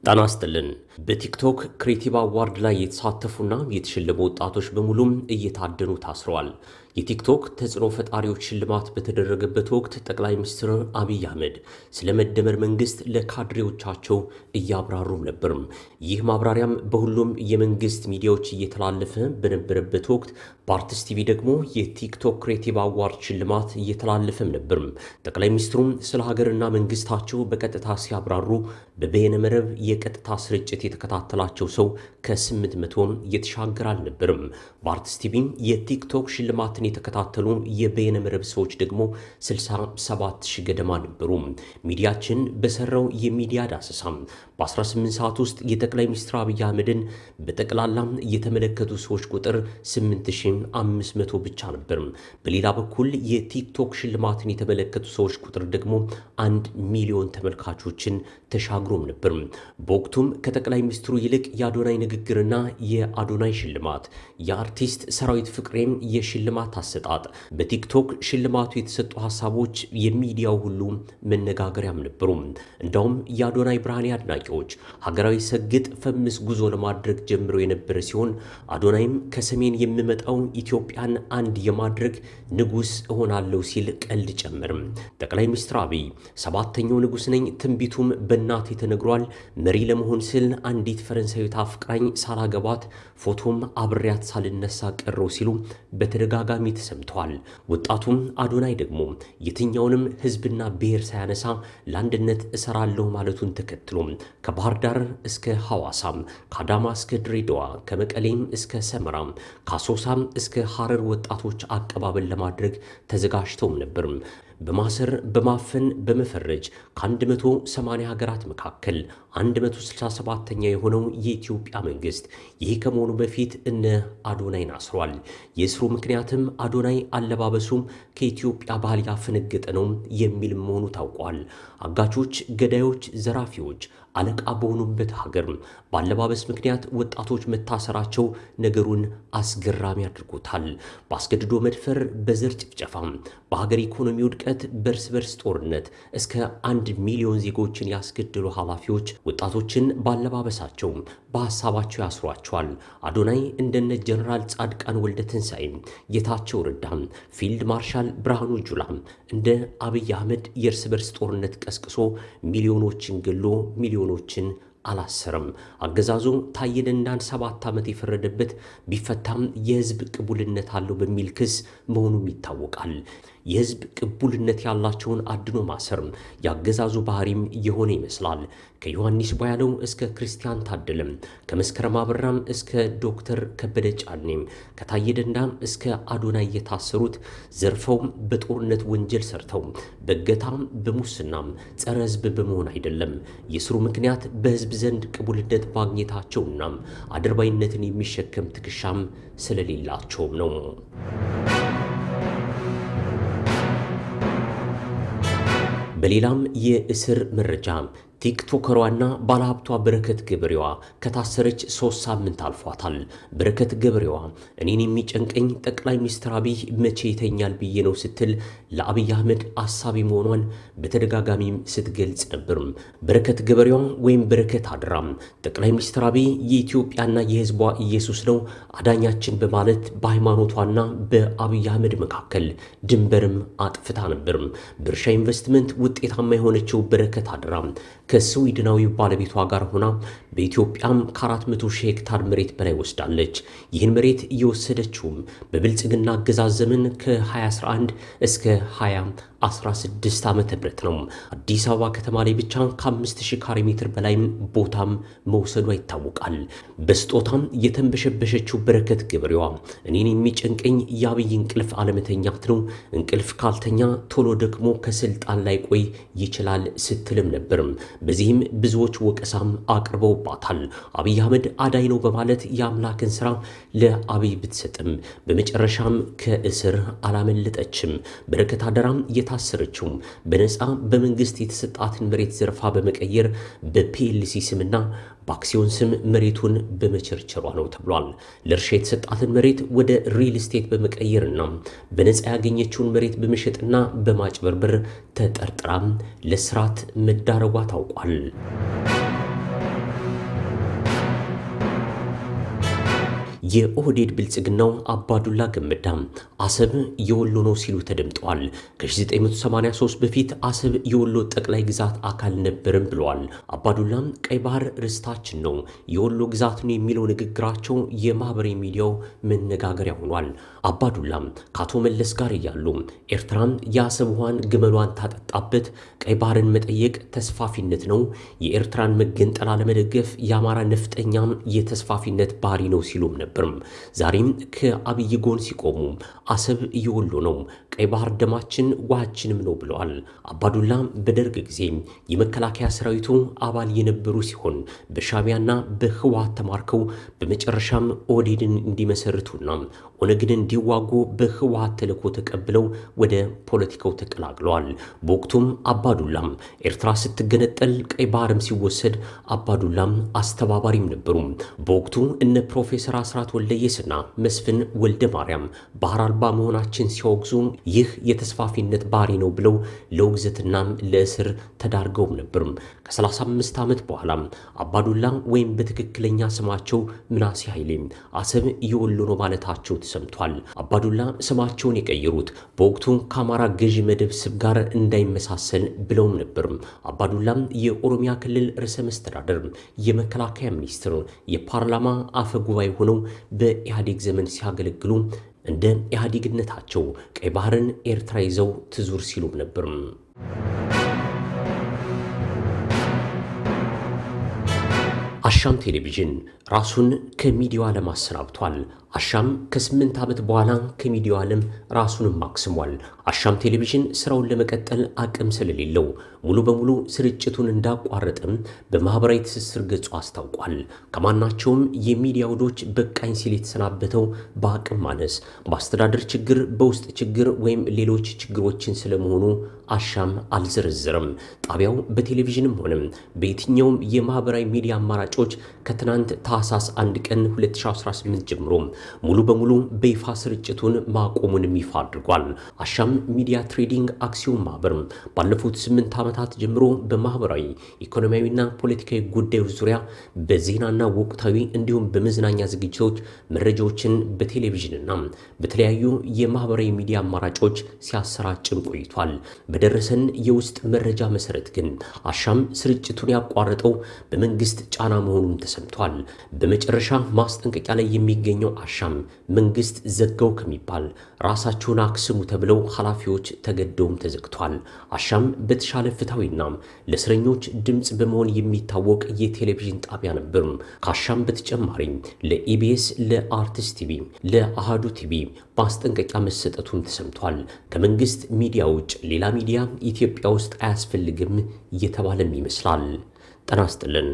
ጤና ይስጥልን። በቲክቶክ ክሬቲቭ አዋርድ ላይ የተሳተፉና የተሸለሙ ወጣቶች በሙሉም እየታደኑ ታስረዋል። የቲክቶክ ተጽዕኖ ፈጣሪዎች ሽልማት በተደረገበት ወቅት ጠቅላይ ሚኒስትር አብይ አህመድ ስለ መደመር መንግስት ለካድሬዎቻቸው እያብራሩም ነበርም። ይህ ማብራሪያም በሁሉም የመንግስት ሚዲያዎች እየተላለፈ በነበረበት ወቅት በአርትስ ቲቪ ደግሞ የቲክቶክ ክሬቲቭ አዋርድ ሽልማት እየተላለፈም ነበርም። ጠቅላይ ሚኒስትሩም ስለ ሀገርና መንግስታቸው በቀጥታ ሲያብራሩ በበይነ መረብ የቀጥታ ስርጭት የተከታተላቸው ሰው ከ800 የተሻገረ አልነበርም። በአርትስ ቲቪ የቲክቶክ ሽልማትን የተከታተሉ የበይነ መረብ ሰዎች ደግሞ 67000 ገደማ ነበሩ። ሚዲያችን በሰራው የሚዲያ ዳሰሳ በ18 ሰዓት ውስጥ የጠቅላይ ሚኒስትር አብይ አህመድን በጠቅላላ የተመለከቱ ሰዎች ቁጥር 8500 ብቻ ነበር። በሌላ በኩል የቲክቶክ ሽልማትን የተመለከቱ ሰዎች ቁጥር ደግሞ 1 ሚሊዮን ተመልካቾችን ተሻግሮም ነበር። በወቅቱም ከጠቅላይ ሚኒስትሩ ይልቅ የአዶናይ ንግግርና የአዶናይ ሽልማት፣ የአርቲስት ሰራዊት ፍቅሬም የሽልማት አሰጣጥ፣ በቲክቶክ ሽልማቱ የተሰጡ ሐሳቦች የሚዲያው ሁሉ መነጋገሪያም ነበሩ። እንዳውም የአዶናይ ብርሃኔ አድናቂዎች ሀገራዊ ሰግጥ ፈምስ ጉዞ ለማድረግ ጀምረው የነበረ ሲሆን አዶናይም ከሰሜን የምመጣው ኢትዮጵያን አንድ የማድረግ ንጉስ እሆናለሁ ሲል ቀልድ ጨመርም። ጠቅላይ ሚኒስትር አብይ ሰባተኛው ንጉስ ነኝ፣ ትንቢቱም በእናቴ ተነግሯል፣ መሪ ለመሆን ስል አንዲት ፈረንሳዊት አፍቅራኝ ሳላገባት ፎቶም አብሬያት ሳልነሳ ቀረው ሲሉ በተደጋጋሚ ተሰምተዋል። ወጣቱም አዶናይ ደግሞ የትኛውንም ህዝብና ብሔር ሳያነሳ ለአንድነት እሰራለሁ ማለቱን ተከትሎ ከባህር ዳር እስከ ሐዋሳም፣ ከአዳማ እስከ ድሬዳዋ፣ ከመቀሌም እስከ ሰመራም፣ ከአሶሳም እስከ ሐረር ወጣቶች አቀባበል ለማድረግ ተዘጋጅተው ነበር። በማሰር በማፈን በመፈረጅ ከ180 ሀገራት መካከል 167ኛ የሆነው የኢትዮጵያ መንግስት ይህ ከመሆኑ በፊት እነ አዶናይን አስሯል። የእስሩ ምክንያትም አዶናይ አለባበሱም ከኢትዮጵያ ባህል ያፈነገጠ ነው የሚል መሆኑ ታውቋል። አጋቾች፣ ገዳዮች፣ ዘራፊዎች አለቃ በሆኑበት ሀገር ባለባበስ ምክንያት ወጣቶች መታሰራቸው ነገሩን አስገራሚ አድርጎታል። በአስገድዶ መድፈር፣ በዘር ጭፍጨፋ፣ በሀገር ኢኮኖሚ ውድቀት፣ በርስ በርስ ጦርነት እስከ 1 ሚሊዮን ዜጎችን ያስገደሉ ኃላፊዎች ወጣቶችን ባለባበሳቸው በሐሳባቸው ያስሯቸዋል። አዶናይ እንደነ ጀነራል ጻድቃን ወልደ ትንሳኤ፣ ጌታቸው ረዳ፣ ፊልድ ማርሻል ብርሃኑ ጁላ እንደ አብይ አህመድ የእርስ በርስ ጦርነት ቀስቅሶ ሚሊዮኖችን ገሎ ሚሊዮኖችን አላሰረም። አገዛዙ ታዬ ደንዳን 7 ዓመት የፈረደበት ቢፈታም የህዝብ ቅቡልነት አለው በሚል ክስ መሆኑም ይታወቃል። የህዝብ ቅቡልነት ያላቸውን አድኖ ማሰር ያገዛዙ ባህሪም የሆነ ይመስላል። ከዮሐንስ ቧያለው እስከ ክርስቲያን ታደለም፣ ከመስከረም አበራም እስከ ዶክተር ከበደ ጫኔም፣ ከታዬ ደንዳም እስከ አዶናይ የታሰሩት ዘርፈው በጦርነት ወንጀል ሰርተው በገታም በሙስናም ጸረ ህዝብ በመሆን አይደለም። የስሩ ምክንያት በህዝብ ዘንድ ቅቡልነት ማግኘታቸውና አድርባይነትን የሚሸከም ትከሻም ስለሌላቸውም ነው። በሌላም የእስር መረጃ ቲክቶከሯና ባለሀብቷ በረከት ገበሬዋ ከታሰረች 3 ሳምንት አልፏታል። በረከት ገበሬዋ እኔን የሚጨንቀኝ ጠቅላይ ሚኒስትር አብይ መቼ ይተኛል ብዬ ነው ስትል ለአብይ አህመድ አሳቢ መሆኗን በተደጋጋሚም ስትገልጽ ነበርም። በረከት ገበሬዋ ወይም በረከት አድራም ጠቅላይ ሚኒስትር አብይ የኢትዮጵያና የህዝቧ ኢየሱስ ነው አዳኛችን በማለት በሃይማኖቷና በአብይ አህመድ መካከል ድንበርም አጥፍታ ነበርም። በእርሻ ኢንቨስትመንት ውጤታማ የሆነችው በረከት አድራም ከስዊድናዊው ባለቤቷ ጋር ሆና በኢትዮጵያም ከ400 ሺህ ሄክታር መሬት በላይ ወስዳለች። ይህን መሬት እየወሰደችውም በብልጽግና አገዛዝ ዘመን ከ2011 እስከ 2016 ዓመተ ምህረት ነው። አዲስ አበባ ከተማ ላይ ብቻ ከ5000 ካሬ ሜትር በላይ ቦታም መውሰዷ ይታወቃል። በስጦታም የተንበሸበሸችው በረከት ገበሬዋ እኔን የሚጨንቀኝ የአብይ እንቅልፍ አለመተኛት ነው፣ እንቅልፍ ካልተኛ ቶሎ ደግሞ ከስልጣን ላይ ቆይ ይችላል ስትልም ነበርም። በዚህም ብዙዎች ወቀሳም አቅርበውባታል። አብይ አህመድ አዳይ ነው በማለት የአምላክን ስራ ለአብይ ብትሰጥም በመጨረሻም ከእስር አላመለጠችም። በረከት አደራም የታሰረችው በነፃ በመንግስት የተሰጣትን መሬት ዘርፋ በመቀየር በፒኤልሲ ስምና በአክሲዮን ስም መሬቱን በመቸርቸሯ ነው ተብሏል። ለእርሻ የተሰጣትን መሬት ወደ ሪል ስቴት በመቀየርና በነፃ ያገኘችውን መሬት በመሸጥና በማጭበርበር ተጠርጥራ ለስራት መዳረጓ ታውቋል። የኦህዴድ ብልጽግናው አባዱላ ገመዳ አሰብ የወሎ ነው ሲሉ ተደምጠዋል። ከ1983 በፊት አሰብ የወሎ ጠቅላይ ግዛት አካል ነበርም ብለዋል። አባዱላ ቀይ ባህር ርስታችን ነው የወሎ ግዛት ነው የሚለው ንግግራቸው የማህበራዊ ሚዲያው መነጋገሪያ ሆኗል። አባዱላ ከአቶ መለስ ጋር እያሉ ኤርትራም የአሰብ ውሃን ግመሏን ታጠጣበት፣ ቀይ ባህርን መጠየቅ ተስፋፊነት ነው፣ የኤርትራን መገንጠል አለመደገፍ የአማራ ነፍጠኛም የተስፋፊነት ባህሪ ነው ሲሉም ነበርም። ዛሬም ከአብይ ጎን ሲቆሙ አሰብ የወሎ ነው፣ ቀይ ባህር ደማችን ውሃችንም ነው ብለዋል። አባዱላ በደርግ ጊዜ የመከላከያ ሰራዊቱ አባል የነበሩ ሲሆን በሻቢያና በህወሓት ተማርከው በመጨረሻም ኦህዴድን እንዲመሰርቱና ኦነግን እንዲዋጉ በህወሓት ተልዕኮ ተቀብለው ወደ ፖለቲካው ተቀላቅለዋል። በወቅቱም አባዱላም ኤርትራ ስትገነጠል ቀይ ባህርም ሲወሰድ አባዱላም አስተባባሪም ነበሩ። በወቅቱ እነ ፕሮፌሰር አስራት ወልደየስና መስፍን ወልደ ማርያም ባህር አልባ መሆናችን ሲያወግዙ ይህ የተስፋፊነት ባህሪ ነው ብለው ለውግዘትናም ለእስር ተዳርገውም ነበርም። ከ35 ዓመት በኋላ አባዱላ ወይም በትክክለኛ ስማቸው ምናሴ ኃይሌ አሰብ የወሎ ነው ማለታቸው ተሰምቷል። አባዱላ ስማቸውን የቀየሩት በወቅቱ ከአማራ ገዢ መደብ ስብ ጋር እንዳይመሳሰል ብለውም ነበር። አባዱላ የኦሮሚያ ክልል ርዕሰ መስተዳደር፣ የመከላከያ ሚኒስትር፣ የፓርላማ አፈ ጉባኤ ሆነው በኢህአዴግ ዘመን ሲያገለግሉ እንደ ኢህአዴግነታቸው ቀይ ባህርን ኤርትራ ይዘው ትዙር ሲሉም ነበር። አሻም ቴሌቪዥን ራሱን ከሚዲያው ዓለም አሰናብቷል። አሻም ከ8 ዓመት በኋላ ከሚዲያው ዓለም ራሱንም አክስሟል። አሻም ቴሌቪዥን ስራውን ለመቀጠል አቅም ስለሌለው ሙሉ በሙሉ ስርጭቱን እንዳቋረጠም በማህበራዊ ትስስር ገጹ አስታውቋል። ከማናቸውም የሚዲያ ውዶች በቃኝ ሲል የተሰናበተው በአቅም ማነስ፣ በአስተዳደር ችግር፣ በውስጥ ችግር ወይም ሌሎች ችግሮችን ስለመሆኑ አሻም አልዘረዘረም። ጣቢያው በቴሌቪዥንም ሆነም በየትኛውም የማህበራዊ ሚዲያ አማራጮች ከትናንት ታህሳስ 1 ቀን 2018 ጀምሮ ሙሉ በሙሉ በይፋ ስርጭቱን ማቆሙንም ይፋ አድርጓል። አሻም ሚዲያ ትሬዲንግ አክሲዮን ማህበር ባለፉት 8 ዓመታት ጀምሮ በማህበራዊ ኢኮኖሚያዊና ፖለቲካዊ ጉዳዮች ዙሪያ በዜናና ወቅታዊ እንዲሁም በመዝናኛ ዝግጅቶች መረጃዎችን በቴሌቪዥንና በተለያዩ የማህበራዊ ሚዲያ አማራጮች ሲያሰራጭም ቆይቷል። በደረሰን የውስጥ መረጃ መሰረት ግን አሻም ስርጭቱን ያቋረጠው በመንግስት ጫና መሆኑን ተሰምቷል። በመጨረሻ ማስጠንቀቂያ ላይ የሚገኘው አሻም መንግስት ዘጋው ከሚባል ራሳቸውን አክስሙ ተብለው ኃላፊዎች ተገደውም ተዘግቷል። አሻም በተሻለ ፍትሐዊና ለእስረኞች ድምፅ በመሆን የሚታወቅ የቴሌቪዥን ጣቢያ ነበር። ከአሻም በተጨማሪ ለኢቢኤስ፣ ለአርቲስት ቲቪ፣ ለአሃዱ ቲቪ ማስጠንቀቂያ መሰጠቱን ተሰምቷል። ከመንግስት ሚዲያ ውጭ ሌላ ሚዲያ ኢትዮጵያ ውስጥ አያስፈልግም እየተባለም ይመስላል። ጤና ይስጥልን።